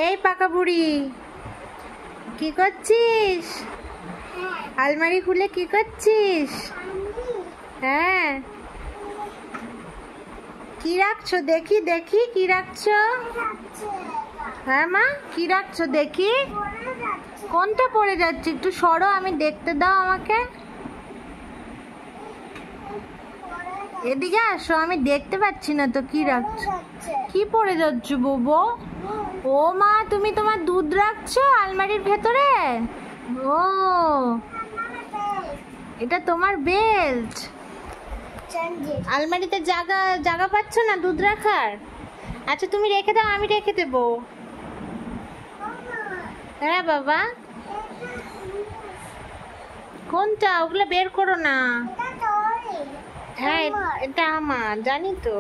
এই পাকা বুড়ি, কি করছিস? আলমারি খুলে কি করছিস? হ্যাঁ, কি রাখছো? দেখি দেখি কি রাখছো। হ্যাঁ মা, কি রাখছো দেখি? কোনটা পড়ে যাচ্ছে? একটু সরো, আমি দেখতে দাও আমাকে। এদিকে আসো, আমি দেখতে পাচ্ছি না তো কি রাখছো। কি পড়ে যাচ্ছে বুবু? ও মা, তুমি তোমার দুধ রাখছো আলমারির ভেতরে? ও, এটা তোমার বেল্ট। আলমারিতে জায়গা জায়গা পাচ্ছ না দুধ রাখার? আচ্ছা তুমি রেখে দাও, আমি রেখে দেবো। হ্যাঁ বাবা, কোনটা? ওগুলো বের করো না। হ্যাঁ, এটা আমার, জানি তো।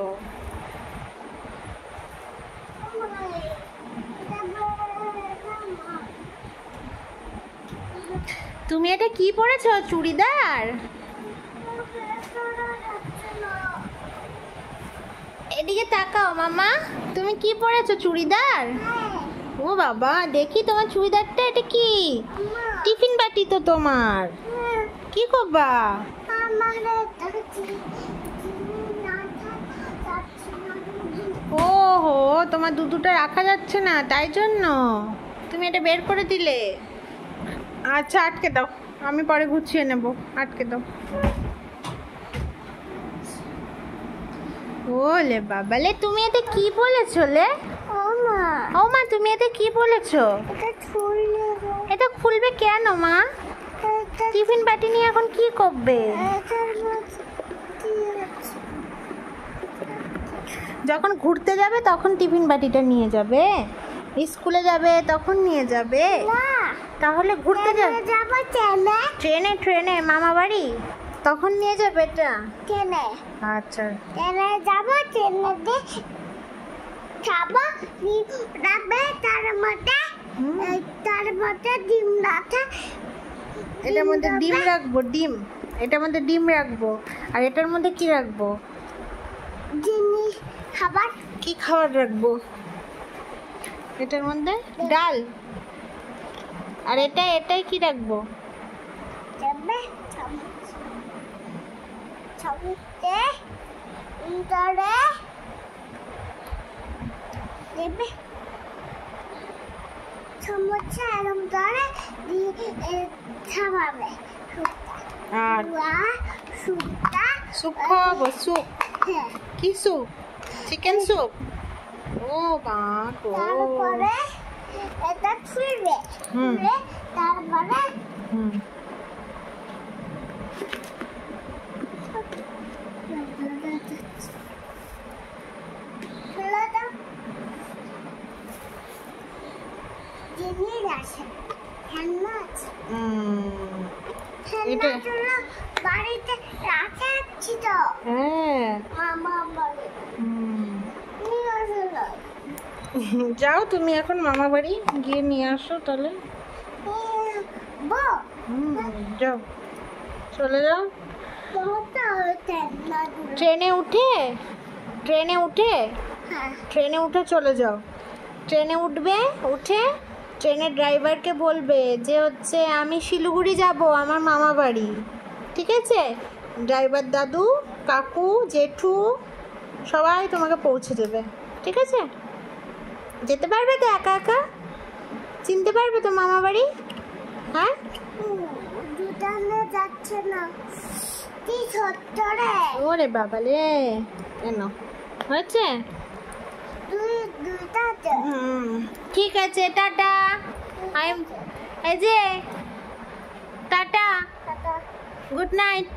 তুমি এটা কি পরেছো? চুড়িদার? এদিকে তাকাও মামা, তুমি কি পরেছো? চুড়িদার? ও বাবা, দেখি তোমার চুড়িদারটা। এটা কি? টিফিন বাটি তো তোমার। কি করবা? ওহো, তোমার দুধটা রাখা যাচ্ছে না, তাই জন্য তুমি এটা বের করে দিলে। আচ্ছা আটকে দাও, আমি পরে গুছিয়ে নেব। আটকে দাও। ওলে বাবালে, তুমি এতে কি বলেছো লে? ও মা, তুমি এতে কি বলেছো? এটা খুলবে কেন মা? টিফিন বাটি নিয়ে এখন কি করবে? যখন ঘুরতে যাবে তখন টিফিন বাটিটা নিয়ে যাবে? স্কুলে যাবে তখন নিয়ে যাবে? তাহলে ঘুরতে যাবে? ট্রেনে ট্রেনে মামা বাড়ি, তখন নিয়ে যাবে এটা? ট্রেনে? আচ্ছা, ট্রেনে যাবো, ট্রেনে খাবো, রাখবে তার মধ্যে ডিম রাখা। এটার মধ্যে ডিম রাখবো? ডিম, এটার মধ্যে ডিম রাখবো। আর এটার মধ্যে কি রাখবো? জিনিস, খাবার। কি খাবার রাখবো? এটার মধ্যে ডাল। আর এটাই কি রাখবো? স্যুপ খাওয়াবো? স্যুপ? কি স্যুপ? Chicken soup? ও বাবা, তারপরে এটা খুলবে, খুলে তারপরে এটা বাড়িতে রাখাচ্ছি তো। হ্যাঁ, মামা বাড়ি। যাও তুমি এখন মামা বাড়ি, গিয়ে নিয়ে আসো তাহলে। যাও, চলে যাও। ট্রেনে উঠে, ট্রেনে উঠে, ট্রেনে উঠে চলে যাও। ট্রেনে উঠবে, উঠে ট্রেনের ড্রাইভারকে বলবে যে হচ্ছে আমি শিলিগুড়ি যাব, আমার মামা বাড়ি। ঠিক আছে? ড্রাইভার দাদু, কাকু, জেঠু সবাই তোমাকে পৌঁছে দেবে। ঠিক আছে? যেতে পারবে তো একা একা? চিনতে পারবে তো মামা বাড়ি? হ্যাঁ, যাচ্ছে না। ওরে বাবালে, কেন হয়েছে? ঠিক আছে, টাটা। এই যে টাটা, গুড নাইট।